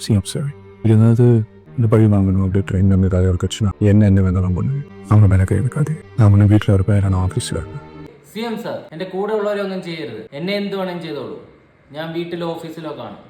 Sim, sorry. ഇരുന്നത് இந்த பழி வாங்கணும் அப்படி ட்ரெயின் இருந்தது ஒரு கட்சினா என்ன வேணாலும் பண்ணு அவங்க மேலே கை வைக்காது நான் முன்னே வீட்டில் ஒரு பேரான ഓഫീസിൽ സിഎം സാർ, എൻ്റെ കൂടെ ഉള്ളവരൊന്നും ചെയ്യരുത്. എന്നെ എന്ത് വേണം ചെയ്തോളൂ. ഞാൻ വീട്ടിലോ ഓഫീസിലോ കാണും.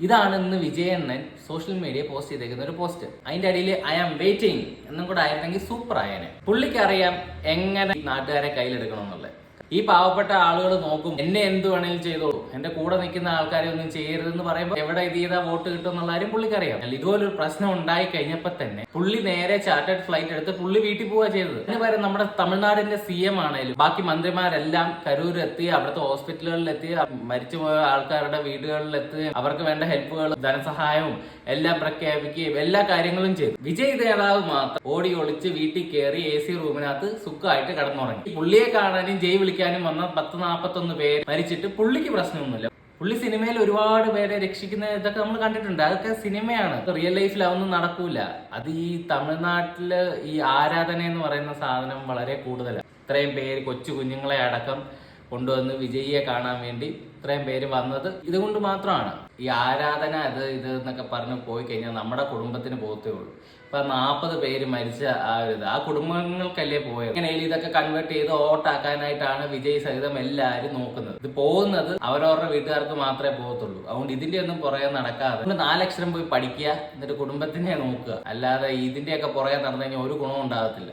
ഇതാണ് ഇന്ന് വിജയണ്ണൻ സോഷ്യൽ മീഡിയ പോസ്റ്റ് ചെയ്തേക്കുന്ന ഒരു പോസ്റ്റ്. അതിന്റെ അടിയിൽ ഐ ആം വെയിറ്റിംഗ് എന്നും കൂടെ ആയിരുന്നെങ്കിൽ സൂപ്പർ ആയേനെ. പുള്ളിക്ക് അറിയാം എങ്ങനെ നാട്ടുകാരെ കയ്യിലെടുക്കണം എന്നുള്ളത്. ഈ പാവപ്പെട്ട ആളുകൾ നോക്കും, എന്നെ എന്ത് വേണമെങ്കിലും ചെയ്തോളൂ, എന്റെ കൂടെ നിൽക്കുന്ന ആൾക്കാരെ ഒന്നും ചെയ്യരുതെന്ന് പറയുമ്പോൾ എവിടെ ഇത് ചെയ്താൽ വോട്ട് കിട്ടും എന്നുള്ള കാര്യം പുള്ളിക്കറിയാം. ഇതുപോലൊരു പ്രശ്നം ഉണ്ടായി കഴിഞ്ഞപ്പോൾ തന്നെ പുള്ളി നേരെ ചാർട്ടേഡ് ഫ്ലൈറ്റ് എടുത്ത് പുള്ളി വീട്ടിൽ പോവുക ചെയ്തത്. അതിന് പകരം നമ്മുടെ തമിഴ്നാടിന്റെ CM ആണേലും ബാക്കി മന്ത്രിമാരെല്ലാം കരൂരെത്തി, അവിടുത്തെ ഹോസ്പിറ്റലുകളിലെത്തി, മരിച്ചുപോയ ആൾക്കാരുടെ വീടുകളിലെത്തി, അവർക്ക് വേണ്ട ഹെൽപ്പുകൾ, ധനസഹായവും എല്ലാം പ്രഖ്യാപിക്കുകയും എല്ലാ കാര്യങ്ങളും ചെയ്തു. വിജയ് നേതാവ് മാത്രം ഓടി ഒളിച്ച് വീട്ടിൽ കയറി AC റൂമിനകത്ത് സുഖമായിട്ട് കിടന്നുറങ്ങി. പുള്ളിയെ കാണാനും ജയ് വിളിക്കാനും വന്ന 10-41 പേര് മരിച്ചിട്ട് പുള്ളിക്ക് പ്രശ്നമൊന്നുമില്ല. പുള്ളി സിനിമയിൽ ഒരുപാട് പേരെ രക്ഷിക്കുന്ന ഇതൊക്കെ നമ്മൾ കണ്ടിട്ടുണ്ട്. അതൊക്കെ സിനിമയാണ്, റിയൽ ലൈഫിൽ അതൊന്നും നടക്കൂല. അത് ഈ തമിഴ്നാട്ടില് ഈ ആരാധന എന്ന് പറയുന്ന സാധനം വളരെ കൂടുതലാണ്. ഇത്രയും പേര് കൊച്ചു കുഞ്ഞുങ്ങളെ അടക്കം കൊണ്ടുവന്ന് വിജയിയെ കാണാൻ വേണ്ടി ഇത്രയും പേര് വന്നത് ഇതുകൊണ്ട് മാത്രമാണ്. ഈ ആരാധന ഇത് എന്നൊക്കെ പറഞ്ഞ് പോയി കഴിഞ്ഞാൽ നമ്മുടെ കുടുംബത്തിന് പോകത്തേ ഉള്ളൂ. ഇപ്പൊ 40 പേര് മരിച്ച ആ കുടുംബങ്ങൾക്കല്ലേ പോയത്. അങ്ങനെയും ഇതൊക്കെ കൺവേർട്ട് ചെയ്ത് വോട്ടാക്കാനായിട്ടാണ് വിജയ് സഹിതം എല്ലാവരും നോക്കുന്നത്. ഇത് പോകുന്നത് അവരവരുടെ വീട്ടുകാർക്ക് മാത്രമേ പോകത്തുള്ളൂ. അതുകൊണ്ട് ഇതിന്റെ ഒന്നും പുറകെ നടക്കാതെ 4 അക്ഷരം പോയി പഠിക്കുക, എന്നിട്ട് കുടുംബത്തിനെ നോക്കുക. അല്ലാതെ ഇതിന്റെയൊക്കെ പുറകെ നടന്നു കഴിഞ്ഞാൽ ഒരു ഗുണവും ഉണ്ടാകത്തില്ല.